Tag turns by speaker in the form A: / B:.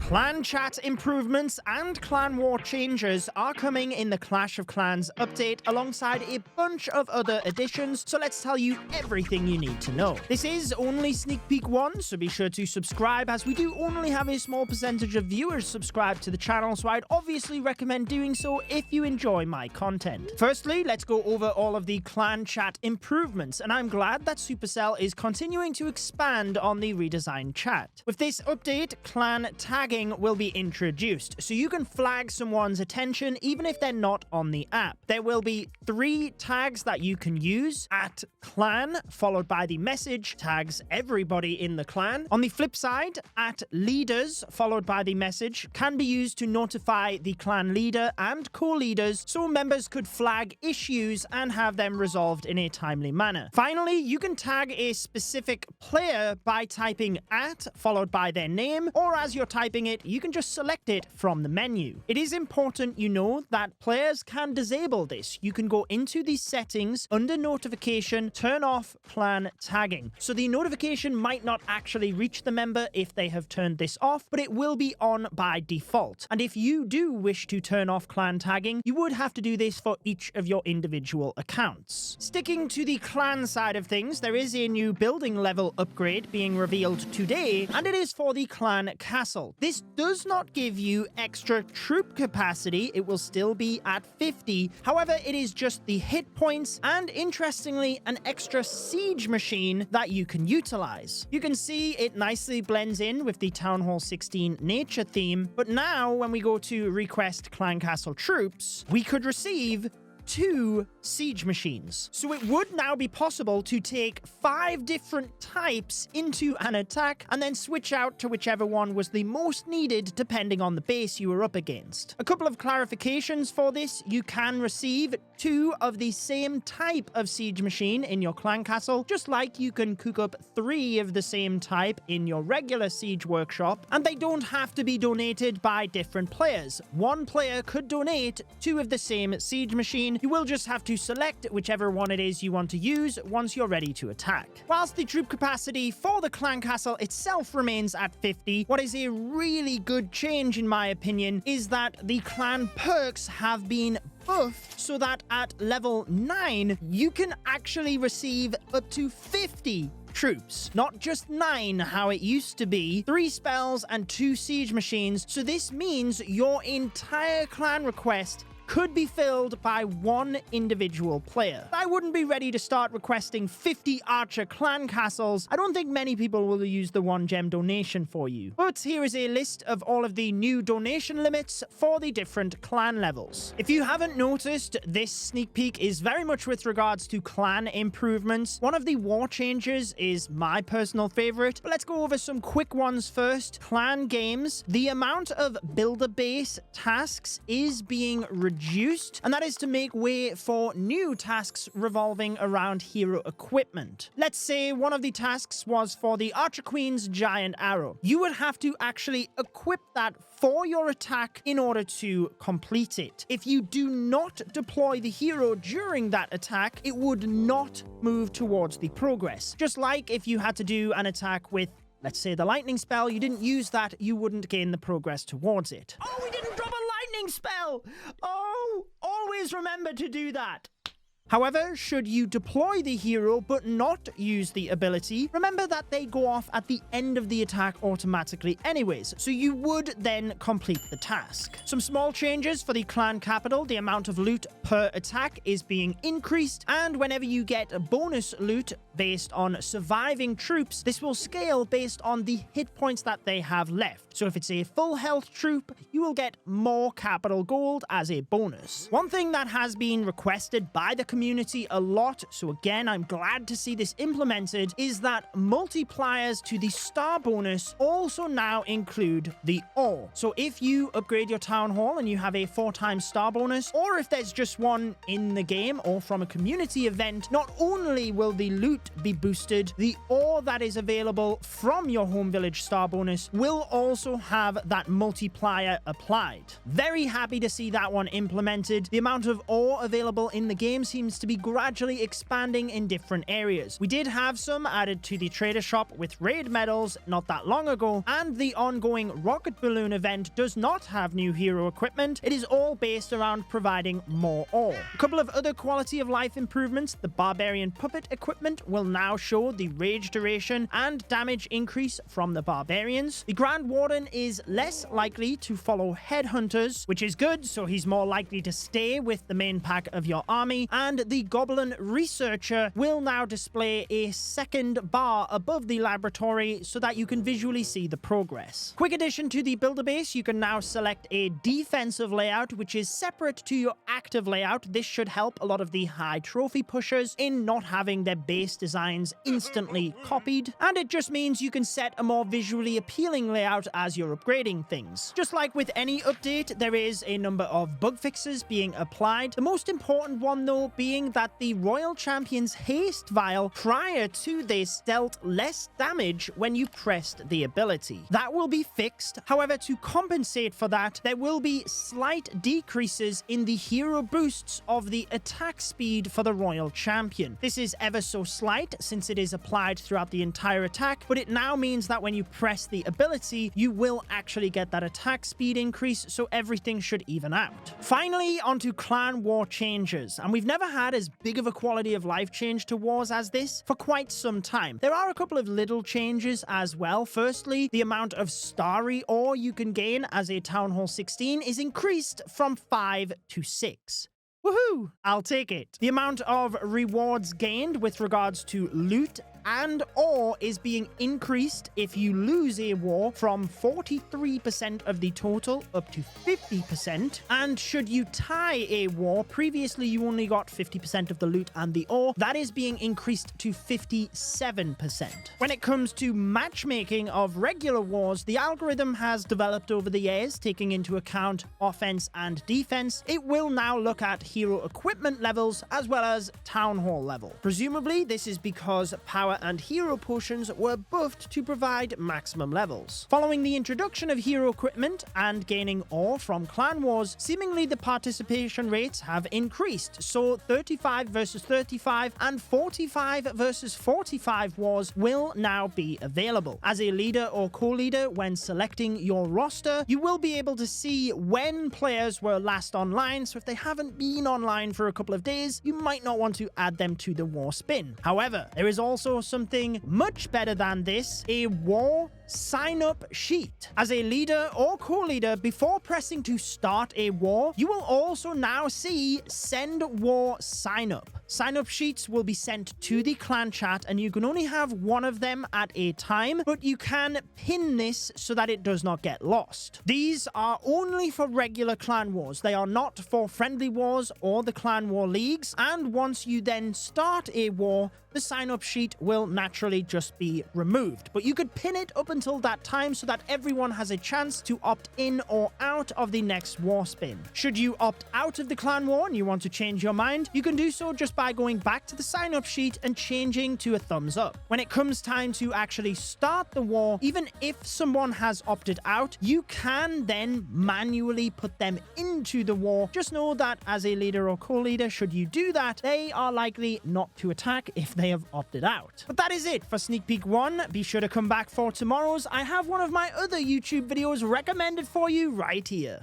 A: Clan chat improvements and clan war changes are coming in the Clash of Clans update alongside a bunch of other additions, so let's tell you everything you need to know. This is only sneak peek 1, so be sure to subscribe as we do only have a small percentage of viewers subscribed to the channel, so I'd obviously recommend doing so if you enjoy my content. Firstly, let's go over all of the clan chat improvements, and I'm glad that Supercell is continuing to expand on the redesigned chat. With this update, clan tagging will be introduced, so you can flag someone's attention even if they're not on the app. There will be 3 tags that you can use: at clan, followed by the message, tags everybody in the clan. On the flip side, at leaders, followed by the message, can be used to notify the clan leader and co-leaders so members could flag issues and have them resolved in a timely manner. Finally, you can tag a specific player by typing at, followed by their name, or as you're typing it, you can just select it from the menu. It is important you know that players can disable this. You can go into the settings, under notification, turn off clan tagging. So the notification might not actually reach the member if they have turned this off, but it will be on by default. And if you do wish to turn off clan tagging, you would have to do this for each of your individual accounts. Sticking to the clan side of things, there is a new building level upgrade being revealed today, and it is for the clan castle. This does not give you extra troop capacity, it will still be at 50. However, it is just the hit points and, interestingly, an extra siege machine that you can utilize. You can see it nicely blends in with the Town Hall 16 nature theme, but now when we go to request clan castle troops, we could receive 2 siege machines. So it would now be possible to take 5 different types into an attack and then switch out to whichever one was the most needed depending on the base you were up against. A couple of clarifications for this: you can receive 2 of the same type of siege machine in your clan castle, just like you can cook up 3 of the same type in your regular siege workshop, and they don't have to be donated by different players. One player could donate 2 of the same siege machine. You will just have to select whichever one it is you want to use once you're ready to attack. Whilst the troop capacity for the clan castle itself remains at 50, what is a really good change in my opinion is that the clan perks have been buffed so that at level 9 you can actually receive up to 50 troops. Not just 9, how it used to be, 3 spells and 2 siege machines, so this means your entire clan request could be filled by 1 individual player. I wouldn't be ready to start requesting 50 archer clan castles. I don't think many people will use the 1 gem donation for you. But here is a list of all of the new donation limits for the different clan levels. If you haven't noticed, this sneak peek is very much with regards to clan improvements. One of the war changes is my personal favorite, but let's go over some quick ones first. Clan games. The amount of builder base tasks is being reduced, and that is to make way for new tasks revolving around hero equipment. Let's say one of the tasks was for the Archer Queen's giant arrow. You would have to actually equip that for your attack in order to complete it. If you do not deploy the hero during that attack, it would not move towards the progress. Just like if you had to do an attack with, let's say, the lightning spell, you didn't use that, you wouldn't gain the progress towards it. Oh, we didn't drop a lightning spell! Oh, always remember to do that. However, should you deploy the hero but not use the ability, remember that they go off at the end of the attack automatically anyways, so you would then complete the task. Some small changes for the clan capital: the amount of loot per attack is being increased, and whenever you get a bonus loot based on surviving troops, this will scale based on the hit points that they have left. So if it's a full health troop, you will get more capital gold as a bonus. One thing that has been requested by the community a lot, so again I'm glad to see this implemented, is that multipliers to the star bonus also now include the ore. So if you upgrade your town hall and you have a 4x star bonus, or if there's just one in the game or from a community event, not only will the loot loot be boosted. The ore that is available from your home village star bonus will also have that multiplier applied. Very happy to see that one implemented. The amount of ore available in the game seems to be gradually expanding in different areas. We did have some added to the trader shop with raid medals not that long ago, and the ongoing rocket balloon event does not have new hero equipment. It is all based around providing more ore. A couple of other quality of life improvements. The barbarian puppet equipment will now show the rage duration and damage increase from the barbarians. The Grand Warden is less likely to follow headhunters, which is good, so he's more likely to stay with the main pack of your army. And the goblin researcher will now display a second bar above the laboratory so that you can visually see the progress. Quick addition to the builder base, you can now select a defensive layout, which is separate to your active layout. This should help a lot of the high trophy pushers in not having their base designs instantly copied, and it just means you can set a more visually appealing layout as you're upgrading things. Just like with any update, there is a number of bug fixes being applied. The most important one though being that the Royal Champion's haste vial prior to this dealt less damage when you pressed the ability. That will be fixed. However, to compensate for that, there will be slight decreases in the hero boosts of the attack speed for the Royal Champion. This is ever so slight since it is applied throughout the entire attack, but it now means that when you press the ability, you will actually get that attack speed increase, so everything should even out. Finally, onto clan war changes, and we've never had as big of a quality of life change to wars as this for quite some time. There are a couple of little changes as well. Firstly, the amount of starry ore you can gain as a Town Hall 16 is increased from 5 to 6. Woohoo! I'll take it. The amount of rewards gained with regards to loot and ore is being increased if you lose a war from 43% of the total up to 50%. And should you tie a war, previously you only got 50% of the loot and the ore, that is being increased to 57%. When it comes to matchmaking of regular wars, the algorithm has developed over the years, taking into account offense and defense. It will now look at hero equipment levels as well as town hall level. Presumably, this is because power and hero potions were buffed to provide maximum levels. Following the introduction of hero equipment and gaining ore from clan wars, seemingly the participation rates have increased, so 35 versus 35 and 45 versus 45 wars will now be available. As a leader or co-leader, when selecting your roster, you will be able to see when players were last online, so if they haven't been online for a couple of days, you might not want to add them to the war spin. However, there is also something much better than this, a war sign-up sheet. As a leader or co-leader, before pressing to start a war, you will also now see send war sign-up. Sign-up sheets will be sent to the clan chat, and you can only have one of them at a time, but you can pin this so that it does not get lost. These are only for regular clan wars. They are not for friendly wars or the clan war leagues, and once you then start a war, the sign-up sheet will naturally just be removed. But you could pin it up until that time so that everyone has a chance to opt in or out of the next war spin. Should you opt out of the clan war and you want to change your mind, you can do so just by going back to the sign-up sheet and changing to a thumbs up. When it comes time to actually start the war, even if someone has opted out, you can then manually put them into the war. Just know that as a leader or co-leader, should you do that, they are likely not to attack if they have opted out. But that is it for Sneak Peek 1. Be sure to come back for tomorrow's. I have one of my other YouTube videos recommended for you right here.